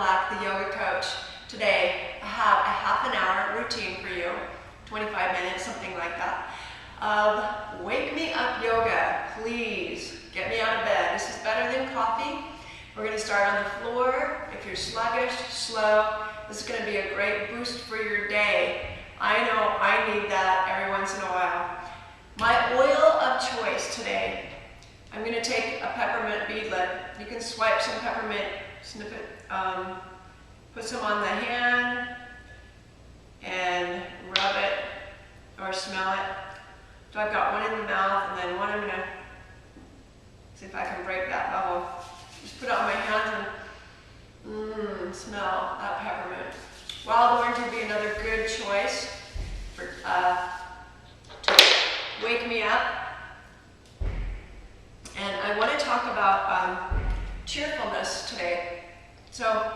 Black, the yoga coach. Today, I have a half an hour routine for you, 25 minutes, something like that, of wake me up yoga. Please get me out of bed. This is better than coffee. We're going to start on the floor. If you're sluggish, slow, this is going to be a great boost for your day. I know I need that every once in a while. My oil of choice today, I'm going to take a peppermint beadlet. You can swipe some peppermint, snip it, put some on the hand and rub it or smell it. So I've got one in the mouth and then one I'm going to see if I can break that bubble. Just put it on my hands and smell that peppermint. Wild orange would be another good choice for, to wake me up. And I want to talk about cheerfulness today. So,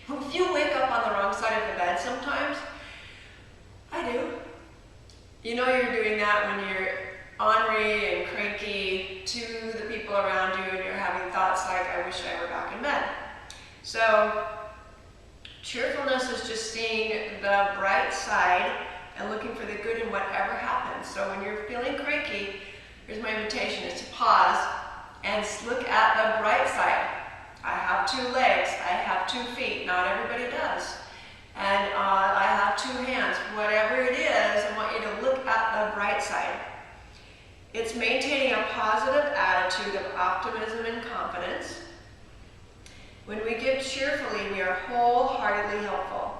if you wake up on the wrong side of the bed sometimes, I do. You know you're doing that when you're ornery and cranky to the people around you and you're having thoughts like, I wish I were back in bed. So, cheerfulness is just seeing the bright side and looking for the good in whatever happens. So when you're feeling cranky, here's my invitation, is to pause and look at the bright side. I have 2 legs, I have 2 feet, not everybody does. And I have 2 hands. Whatever it is, I want you to look at the bright side. It's maintaining a positive attitude of optimism and confidence. When we give cheerfully, we are wholeheartedly helpful.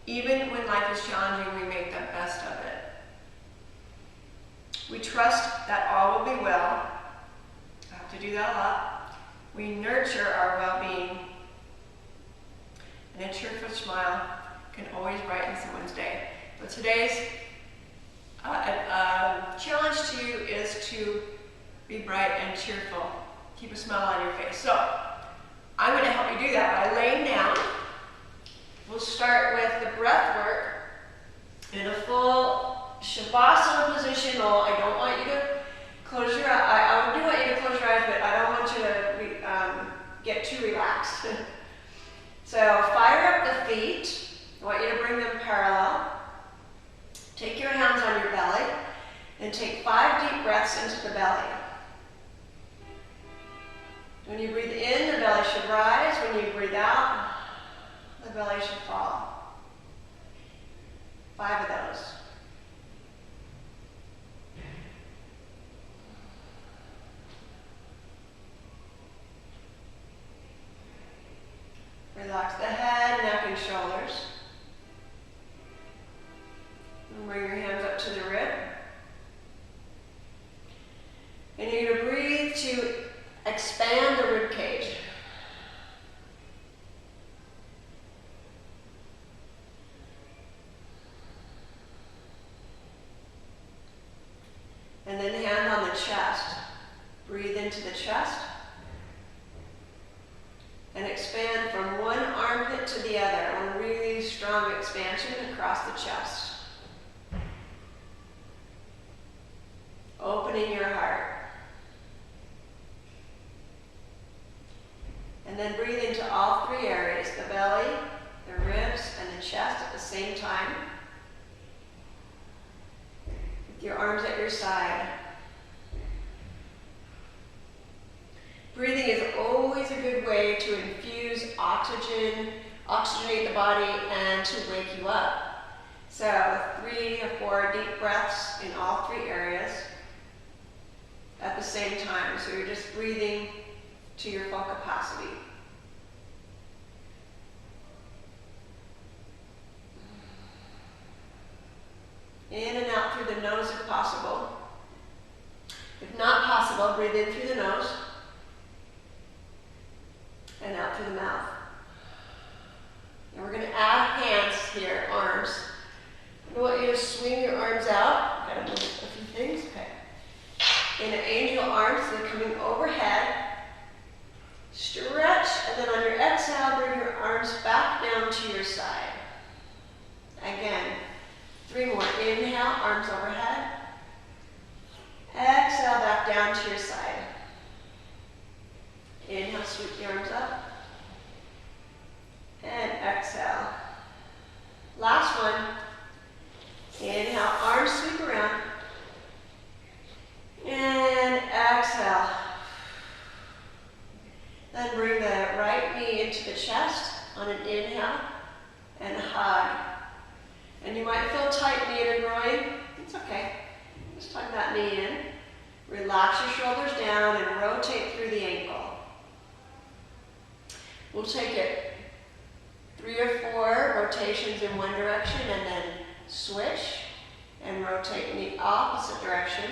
Even when life is challenging, we make the best of it. We trust that all will be well. I have to do that a lot. We nurture our well-being. And a cheerful smile can always brighten someone's day. But today's challenge to you is to be bright and cheerful. Keep a smile on your face. So, I'm going to help you do that by laying down. We'll start with the breath work in a full shavasana position. Well, I don't want you to close your eyes. I do want you to close your eyes, but I don't want you to get too relaxed. So fire up the feet. I want you to bring them parallel. Take your hands on your belly and take 5 deep breaths into the belly. When you breathe in, the belly should rise. When you breathe out, the belly should fall. 5 of those. Relax the head, neck, and shoulders. And bring your hands up to the rib. And you're going to breathe to expand the rib cage. And then hand on the chest. Breathe into the chest. And expand from one armpit to the other. One really strong expansion across the chest. Opening your heart. And then breathe into all 3 areas, the belly, the ribs, and the chest at the same time. With your arms at your side. Breathing is always a good way to infuse oxygenate the body, and to wake you up. So 3 or 4 deep breaths in all 3 areas at the same time. So you're just breathing to your full capacity. In and out through the nose if possible. If not possible, breathe in through the nose and out through the mouth. And we're going to add hands here, arms. I want you to swing your arms out. I've got to move a few things. Okay. In an angel arms, they're coming overhead. Stretch, and then on your exhale, bring your arms back down to your side. Again, 3 more. Inhale, arms overhead. Exhale, back down to your side. Inhale, sweep the arms up. chest on an inhale and hug. And you might feel tight knee or groin. It's okay. Just tuck that knee in. Relax your shoulders down and rotate through the ankle. We'll take it 3 or 4 rotations in one direction and then switch and rotate in the opposite direction.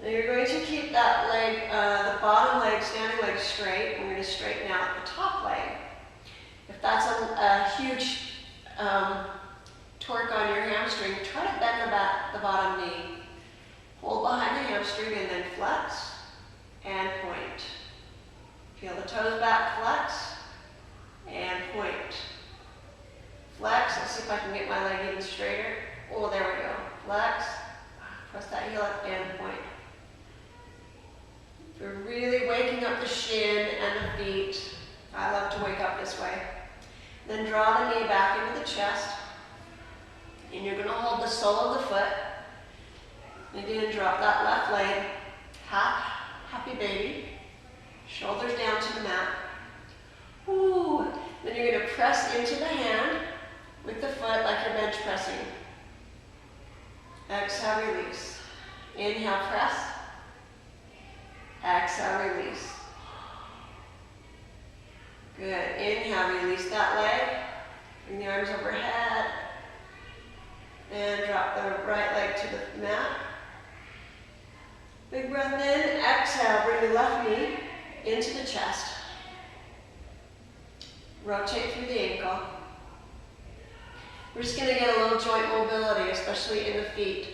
Now you're going to keep that leg, the bottom leg, standing leg straight. We're going to straighten out the top leg. If that's a huge torque on your hamstring, try to bend the bottom knee. Hold behind the hamstring and then flex and point. Feel the toes back, flex and point. Flex, let's see if I can get my leg even straighter. Oh, there we go. Flex, press that heel up and point. If you're really waking up the shin and the feet, I love to wake up this way. Then draw the knee back into the chest. And you're going to hold the sole of the foot. Again, drop that left leg. Happy baby. Shoulders down to the mat. Ooh. Then you're going to press into the hand with the foot like you're bench pressing. Exhale, release. Inhale, press. Exhale, release. Good. Inhale, release that leg. Bring the arms overhead. And drop the right leg to the mat. Big breath in. Exhale, bring the left knee into the chest. Rotate through the ankle. We're just going to get a little joint mobility, especially in the feet.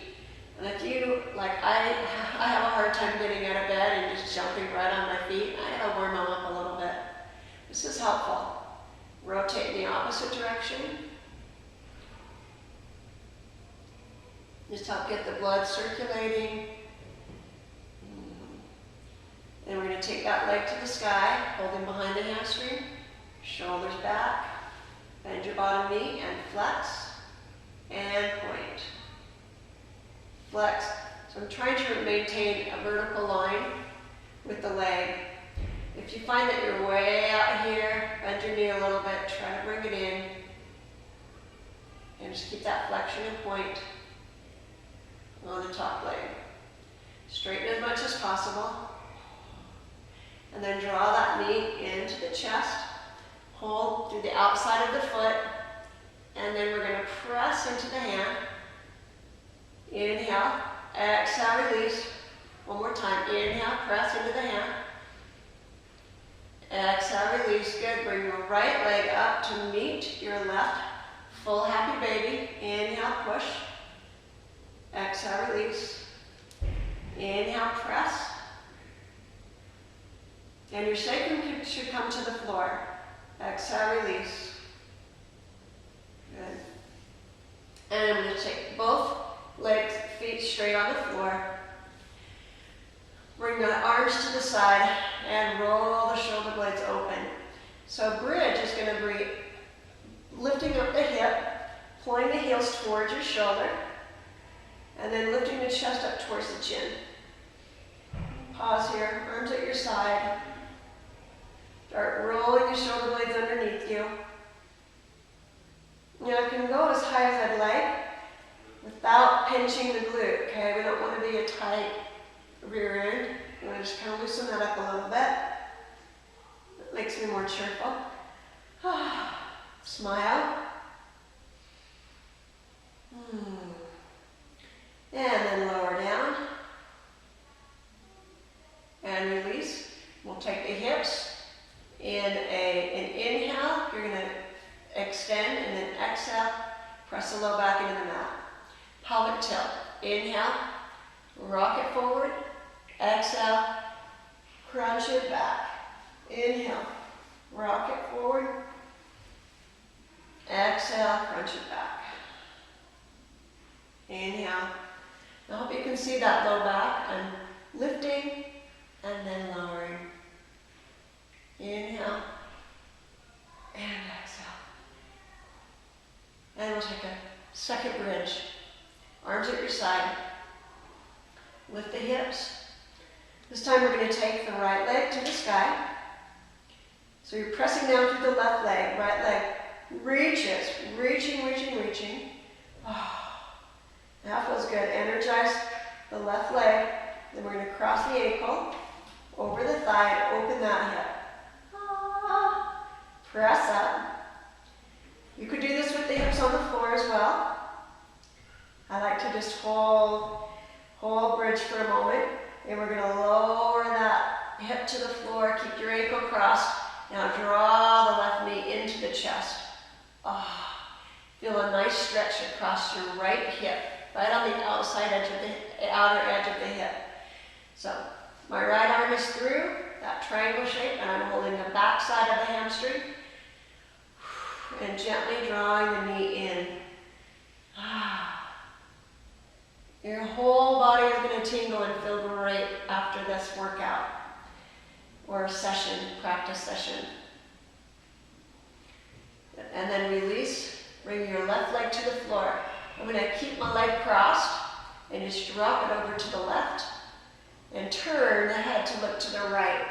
And if you, like I have a hard time getting out of bed and just jumping right on my feet. I got to warm them up a little bit. This is helpful. Rotate in the opposite direction. Just help get the blood circulating. And we're going to take that leg to the sky, holding behind the hamstring, shoulders back, bend your bottom knee and flex, and point. Flex. So I'm trying to maintain a vertical line with the leg. If you find that you're way out here, bend your knee a little bit, try to bring it in. And just keep that flexion and point on the top leg. Straighten as much as possible. And then draw that knee into the chest. Hold through the outside of the foot. And then we're going to press into the hand. Inhale. Exhale, release. One more time. Inhale, press into the hand. Exhale, release. Good. Bring your right leg up to meet your left. Full happy baby. Inhale, push. Exhale, release. Inhale, press. And your sacrum should come to the floor. Exhale, release. Good. And I'm going to take both legs, feet straight on the floor. Bring the arms to the side and roll the shoulder blades open. So bridge is going to be lifting up the hip, pulling the heels towards your shoulder, and then lifting the chest up towards the chin. Pause here, arms at your side. Start rolling the shoulder blades underneath you. Now I can go as high as I'd like without pinching the glute, okay? We don't want to be a tight rear end. You want to just kind of loosen that up a little bit. That makes me more cheerful. Smile. And then lower down. And release. We'll take the hips. In an inhale, you're going to extend, and then exhale, press the low back into the mat. Pelvic tilt. Inhale, rock it forward. Exhale, crunch it back. Inhale, rock it forward. Exhale, crunch it back. Inhale. I hope you can see that low back. I'm lifting and then lowering. Inhale and exhale. And we'll take a second bridge. Arms at your side. Lift the hips. This time we're going to take the right leg to the sky. So you're pressing down through the left leg, right leg reaches, reaching, reaching, reaching. Oh, that feels good. Energize the left leg. Then we're going to cross the ankle over the thigh and open that hip. Ah, press up. You could do this with the hips on the floor as well. I like to just hold bridge for a moment. And we're going to lower that hip to the floor. Keep your ankle crossed. Now draw the left knee into the chest. Oh, feel a nice stretch across your right hip, right on the outside edge of the outer edge of the hip. So my right arm is through that triangle shape, and I'm holding the back side of the hamstring, and gently drawing the knee in. Your whole body is going to tingle and feel great after this workout or session, practice session. And then release, bring your left leg to the floor. I'm going to keep my leg crossed and just drop it over to the left and turn the head to look to the right.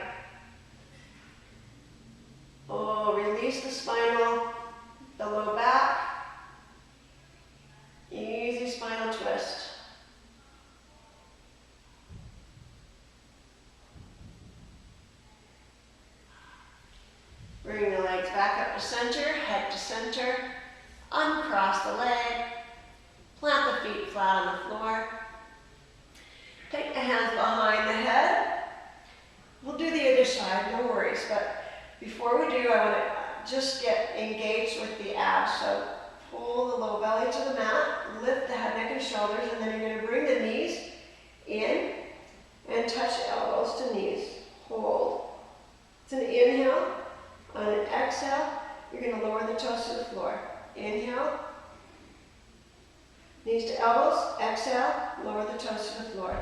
Oh, release the spinal, the low back. Easy spinal twist. Bring the legs back up to center, head to center. Uncross the leg. Plant the feet flat on the floor. Take the hands behind the head. We'll do the other side, no worries. But before we do, I want to just get engaged with the abs. So pull the low belly to the mat, lift the head, neck, and shoulders, and then you're going to bring the knees in and touch elbows to knees. Hold. It's an inhale. On an exhale, you're going to lower the toes to the floor. Inhale. Knees to elbows. Exhale. Lower the toes to the floor.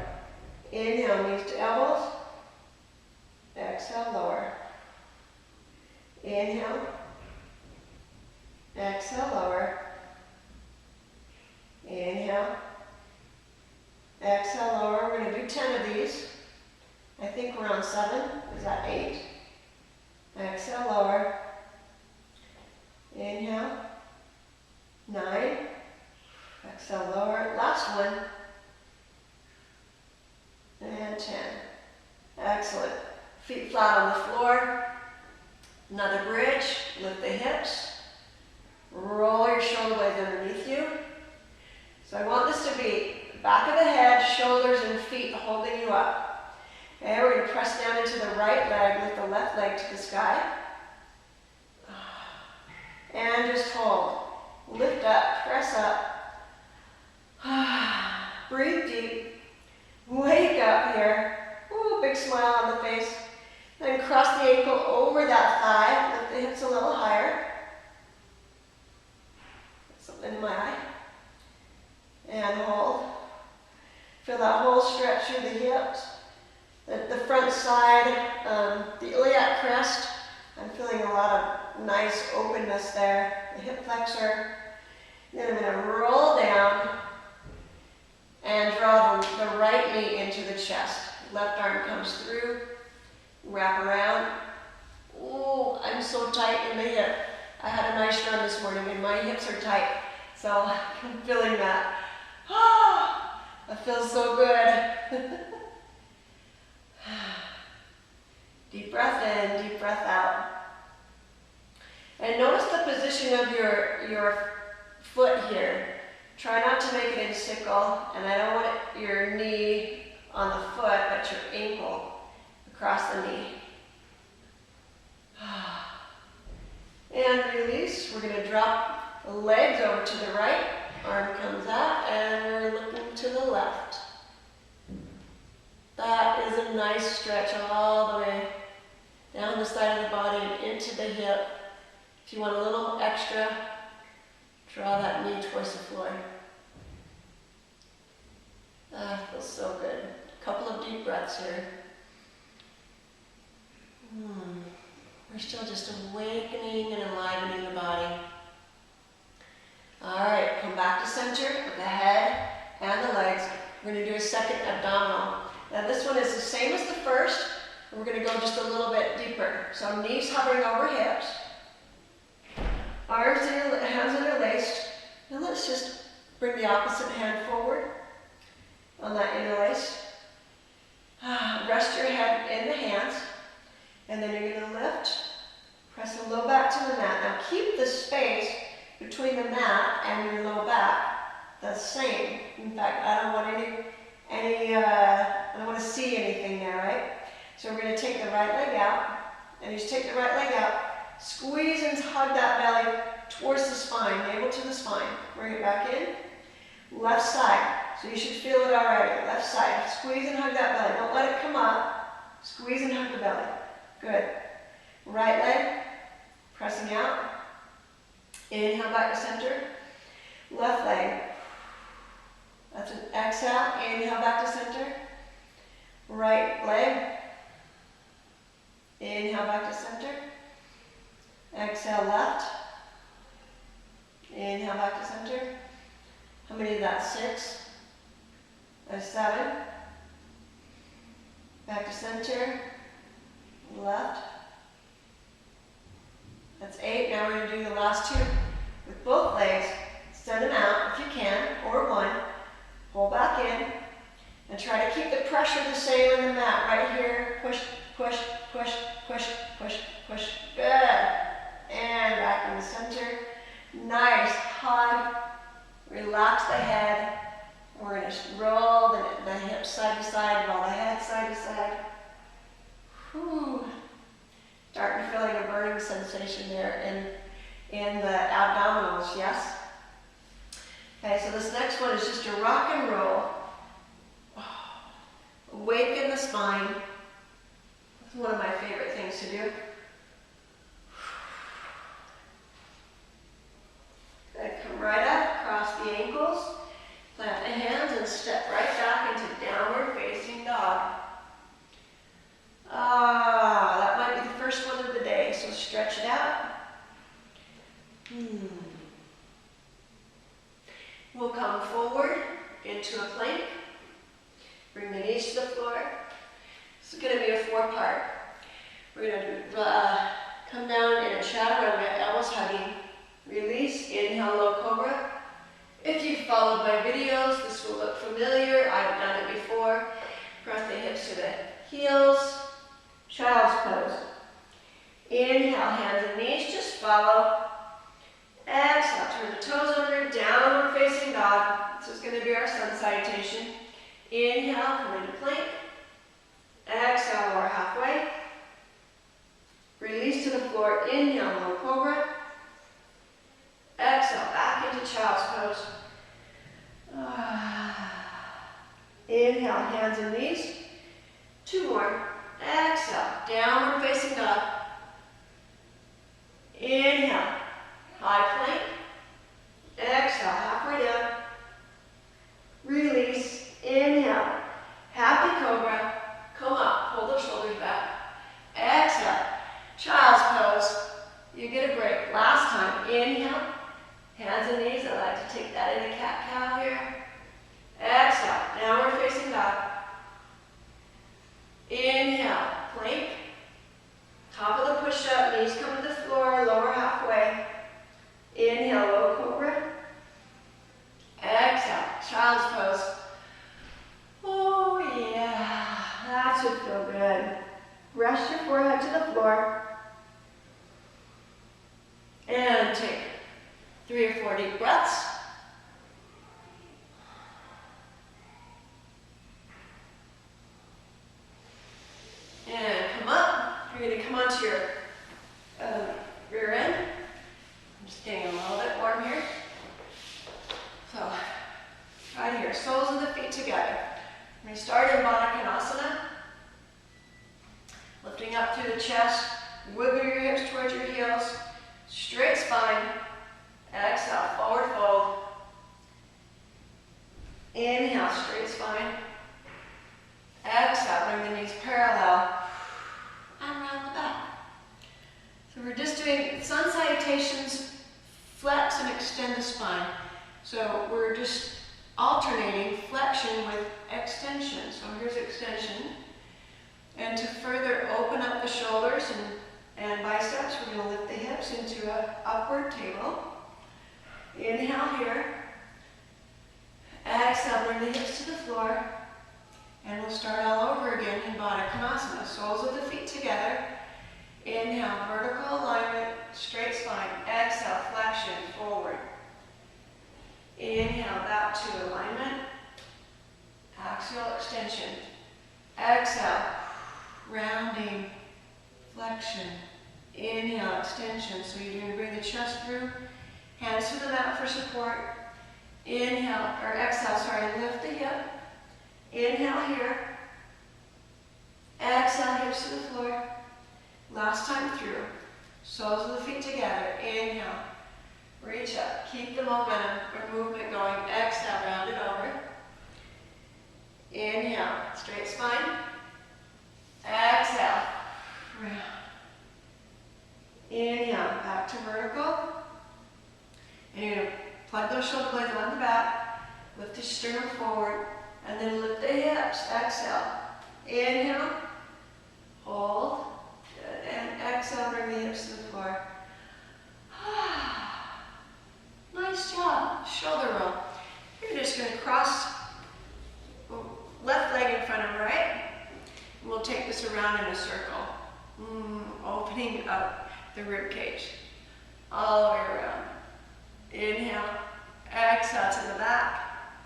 Inhale, knees to elbows. Exhale, lower. Inhale. Exhale, lower. Inhale. Exhale, lower. We're going to do 10 of these. I think we're on 7. Is that 8? Exhale, lower. Inhale. 9. Exhale, lower. Last one. And 10. Excellent. Feet flat on the floor. Another bridge. Lift the hips. Roll your shoulder blades underneath you. So I want this to be back of the head, shoulders, and feet holding you up. Okay, we're going to press down into the right leg, lift the left leg to the sky. And just hold. Lift up, press up. Breathe deep. Wake up here. Ooh, big smile on the face. Then cross the ankle over that thigh. Lift the hips a little higher. Something in my eye. And hold. Feel that whole stretch through the hips. The front side, the iliac crest, I'm feeling a lot of nice openness there. The hip flexor. Then I'm going to roll down and draw the right knee into the chest. Left arm comes through, wrap around. Ooh, I'm so tight in the hip. I had a nice run this morning and my hips are tight. So I'm feeling that. Ah, that feels so good. Deep breath in, deep breath out. And notice the position of your foot here. Try not to make it in sickle, and I don't want your knee on the foot, but your ankle across the knee. And release. We're going to drop the legs over to the right. Arm comes out, and we're looking to the left. That is a nice stretch all the way down the side of the body and into the hip. If you want a little extra, draw that knee towards the floor. That feels so good. A couple of deep breaths here. We're still just awakening and enlivening the body. All right, come back to center with the head and the legs. We're going to do a second abdominal. Now this one is the same as the first. We're going to go just a little bit deeper. So knees hovering over hips. Hands interlaced. And let's just bring the opposite hand forward on that interlace. Rest your head in the hands. And then you're going to lift. Press the low back to the mat. Now keep the space between the mat and your low back the same. In fact, I don't want I don't want to see anything there, right? So we're going to take the right leg out, and you just take the right leg out, squeeze and hug that belly towards the spine, navel to the spine. Bring it back in. Left side. So you should feel it already. Left side. Squeeze and hug that belly. Don't let it come up. Squeeze and hug the belly. Good. Right leg, pressing out. Inhale back to center. Left leg. That's an exhale. Inhale back to center. Right leg. Inhale back to center. Exhale left. Inhale back to center. How many is that? 6. That's 7. Back to center. Left. That's 8. Now we're going to do the last 2 with both legs. Send them out if you can, or one. Pull back in. And try to keep the pressure the same in the mat. Right here. Push, push, push, push, push, push. Good. And back in the center. Nice. Hug. Relax the head. We're going to roll the hips side to side, roll the head side to side. Whew. Starting feeling a burning sensation there in the abdominals, yes? Okay, so this next one is just a rock and roll. Awaken the spine. It's one of my favorite things to do. Good. Come right up, cross the ankles, plant the hands, and step right back into downward facing dog. That might be the first one of the day, so stretch it out. We'll come forward into a plank. Bring the knees to the floor. This is going to be a 4-part. We're going to come down in a chaturanga, elbows hugging. Release, inhale, low cobra. If you've followed my videos, this will look familiar. I've done it before. Press the hips to the heels. Child's pose. Inhale, hands and knees, just follow. Exhale, turn the toes under, downward facing dog. This is going to be our sun salutation. Inhale, come into plank. Exhale, lower halfway. Release to the floor, inhale, low cobra. Exhale, back into child's pose. Inhale, hands and knees. 2 more. Exhale, downward facing dog. Inhale, high plank. Exhale, halfway down. Release, inhale, happy cobra. Come up, pull the shoulders back. Exhale, child's pose. You get a break. Last time, inhale, hands and knees. I like to take that into cat-cow here. Exhale, downward facing dog. Inhale, plank. Top of the push-up, knees come to the floor, lower halfway. Inhale, low cobra. Exhale, child's pose. Oh yeah, that should feel good. Rest your forehead to the floor. And take 3 or 4 deep breaths. And come up. You're going to come onto your rear end. I'm just getting a little bit warm here. So, right here, soles of the feet together. We're going to start in Baddha Konasana. Lifting up through the chest. Wiggle your hips towards your heels. Straight spine. Exhale, forward fold. Inhale, straight spine. Exhale, bring the knees parallel. And round the back. So we're just doing sun salutations, flex and extend the spine. So we're just alternating flexion with extension. So here's extension. And to further open up the shoulders and biceps, we're going to lift the hips into an upward table. Inhale here. Exhale, bring the hips to the floor. And we'll start all over again in Baddha Konasana. Soles of the feet together. Inhale, vertical alignment, straight spine. Exhale, flexion, forward. Inhale, back to alignment. Axial extension. Exhale, rounding, flexion. Inhale, extension. So you're going to bring the chest through. Hands to the mat for support. Inhale, or exhale, sorry, lift the hip. Inhale here. Exhale, hips to the floor. Last time through. Soles of the feet together. Inhale. Reach up. Keep the momentum or movement going. Exhale, round it over. Inhale, straight spine. Exhale, round. Inhale, back to vertical. And you're going to plug those shoulder blades on the back. Lift the sternum forward. And then lift the hips. Exhale. Inhale. Hold. Good. And exhale, bring the hips to the floor. Nice job. Shoulder roll. You're just going to cross left leg in front of right. And we'll take this around in a circle. Opening up the rib cage. All the way around. Inhale. Exhale to the back.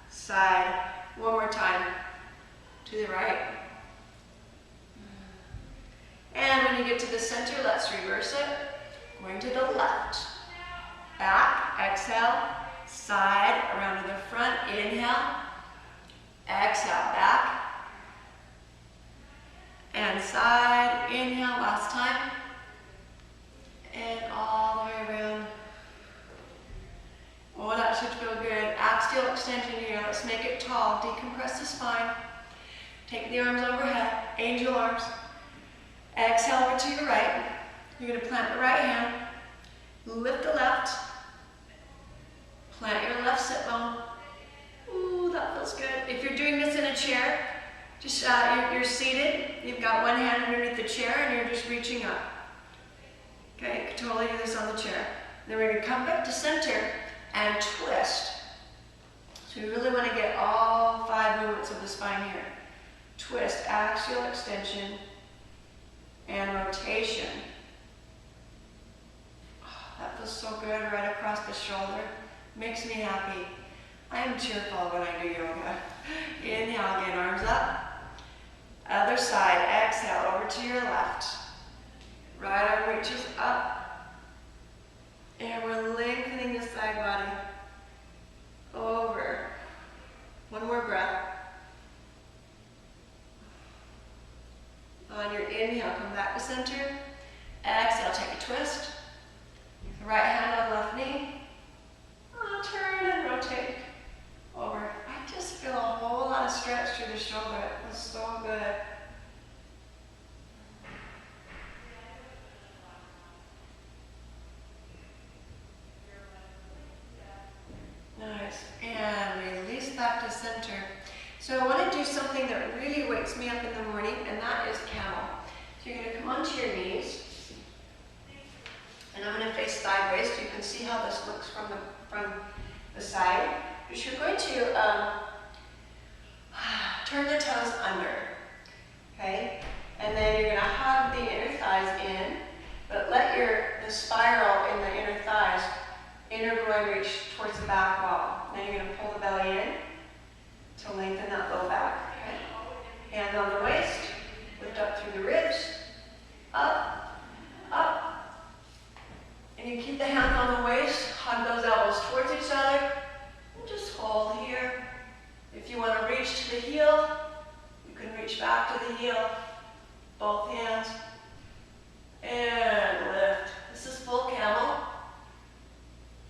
Side. One more time. To the right. And when you get to the center, let's reverse it. Going to the left. Back, exhale, side, around to the front, inhale, exhale, back, and side, inhale, last time, and all the way around. Oh, that should feel good. Axial extension here, let's make it tall, decompress the spine, take the arms overhead, angel arms, exhale over to your right, you're going to plant the right hand, lift the left, plant your left sit bone. Ooh, that feels good. If you're doing this in a chair, just you're seated, you've got one hand underneath the chair and you're just reaching up. Okay, you can totally do this on the chair. Then we're going to come back to center and twist. So you really want to get all 5 movements of the spine here. Twist, axial extension, and rotation. That feels so good right across the shoulder. Makes me happy. I am cheerful when I do yoga. Inhale again, arms up. Other side, exhale over to your left. Right arm reaches up. And we're lengthening the side body. Over. One more breath. On your inhale, come back to center. Exhale, take a twist. Right hand on left knee. Turn and rotate over. I just feel a whole lot of stretch through the shoulder. It feels so good. Nice. And release back to center. So I want to do something that really wakes me up in the morning, and that is Camel. So you're going to come onto your knees. And I'm going to face sideways so you can see how this looks from the side. But you're going to turn the toes under, okay? And then you're going to hug the inner thighs in, but let the spiral in the inner thighs, inner groin reach towards the back wall. Then you're going to pull the belly in to lengthen that low back. Okay? Hand on the waist, lift up through the ribs, up, up. And you keep the hands on the waist, hug those elbows towards each other, and just hold here. If you want to reach to the heel, you can reach back to the heel, both hands, and lift. This is full camel.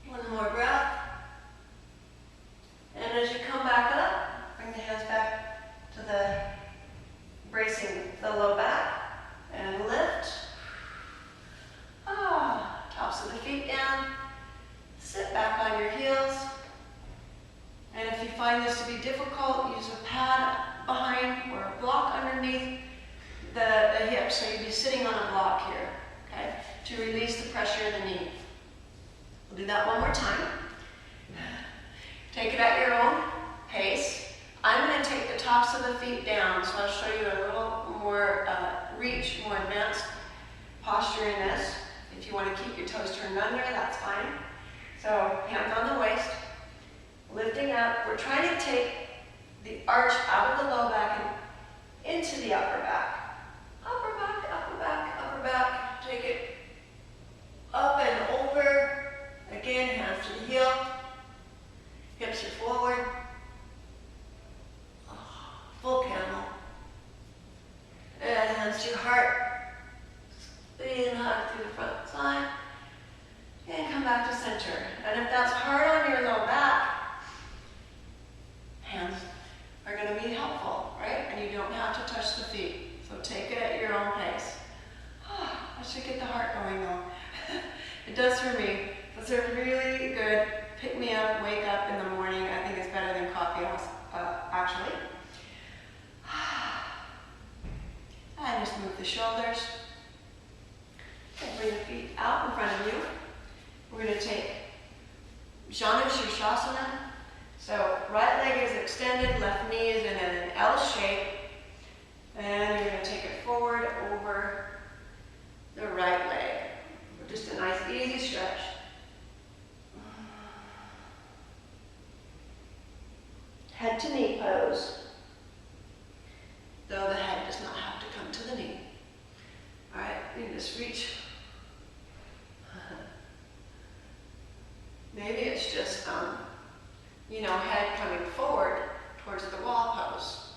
One more breath. And as you come back up, bring the hands back to the bracing the low back. pressure in the knee. We'll do that one more time. Take it at your own pace. I'm going to take the tops of the feet down, so I'll show you a little more reach, more advanced posture in this. If you want to keep your toes turned under, that's fine. So hands on the waist, lifting up. We're trying to take the arch out of the low back and into the upper back. Upper back, upper back, upper back. Take it up and over. Again, hands to the heel. Hips are forward. Full camel. And hands to your heart. Squeeze hug through the front side. And come back to center. And if that's hard on your low back, hands are going to be helpful, right? And you don't have to touch the feet. So take it at your own pace. I should get the heart going though. It does for me. It's a really good pick me up, wake up in the morning. I think it's better than coffee, actually. And just move the shoulders. And bring the feet out in front of you. We're going to take shavasana. So right leg is extended, left knee is in an L shape. And you're going to take it forward over the right leg. Just a nice easy stretch. Head to knee pose. Though the head does not have to come to the knee. Alright, you just reach. Maybe it's just, head coming forward towards the wall pose.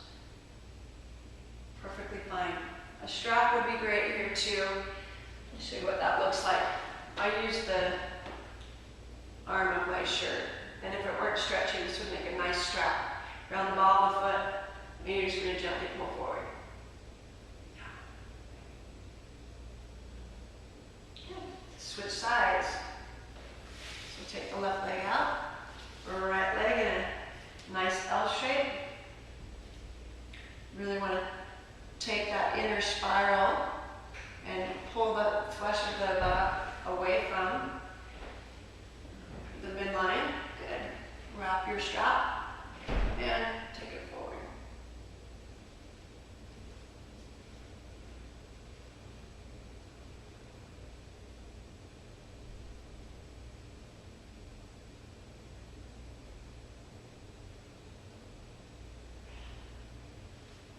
Perfectly fine. A strap would be great here too. I'll show you what that looks like. I use the arm of my shirt, and if it weren't stretchy, this would make a nice strap around the ball of the foot, and you're just going to gently pull forward. Switch sides. So take the left leg out, right leg in a nice L shape. Really want to take that inner spiral and pull the flesh of the butt away from the midline. Good. Wrap your strap and take it forward.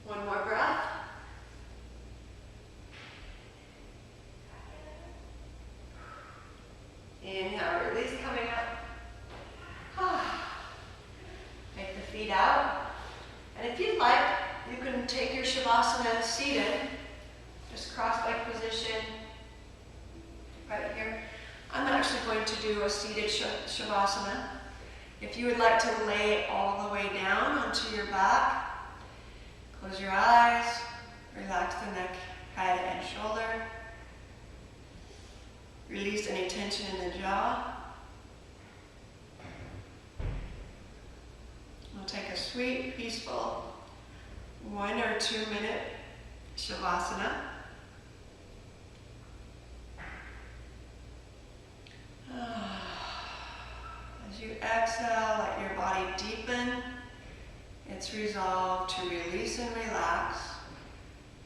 One more breath. Inhale, release coming up. Take the feet out. And if you'd like, you can take your shavasana seated. Just cross-leg position right here. I'm actually going to do a seated shavasana. If you would like to lay all the way down onto your back, close your eyes, relax the neck, head, and shoulder. Release any tension in the jaw. We'll take a sweet, peaceful 1 or 2 minute shavasana. As you exhale, let your body deepen its resolve to release and relax,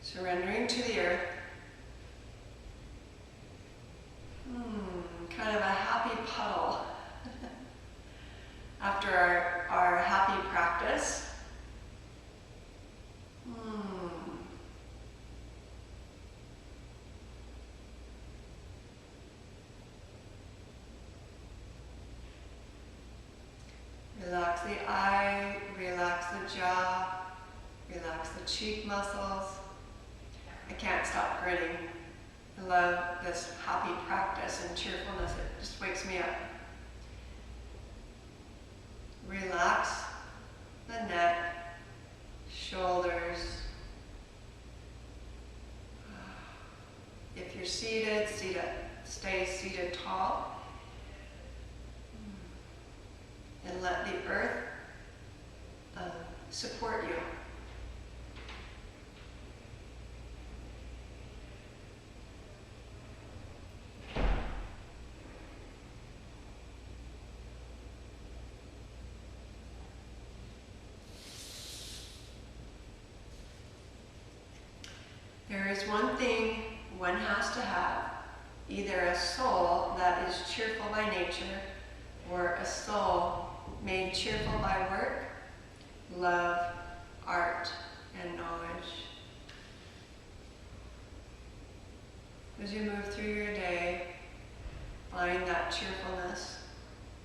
surrendering to the earth. Kind of a happy puddle after our happy practice. Relax the eye, relax the jaw, relax the cheek muscles. I can't stop grinning. I love this happy practice and cheerfulness. It just wakes me up. Relax the neck, shoulders. If you're seated, stay seated tall. And let the earth support you. There is one thing one has to have, either a soul that is cheerful by nature, or a soul made cheerful by work, love, art, and knowledge. As you move through your day, find that cheerfulness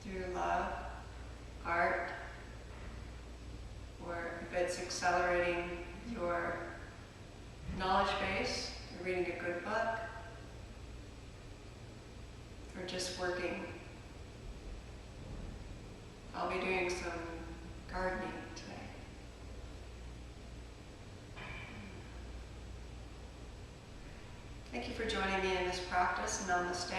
through love, art, or if it's accelerating your knowledge base, you're reading a good book, or just working. I'll be doing some gardening today. Thank you for joining me in this practice. Namaste.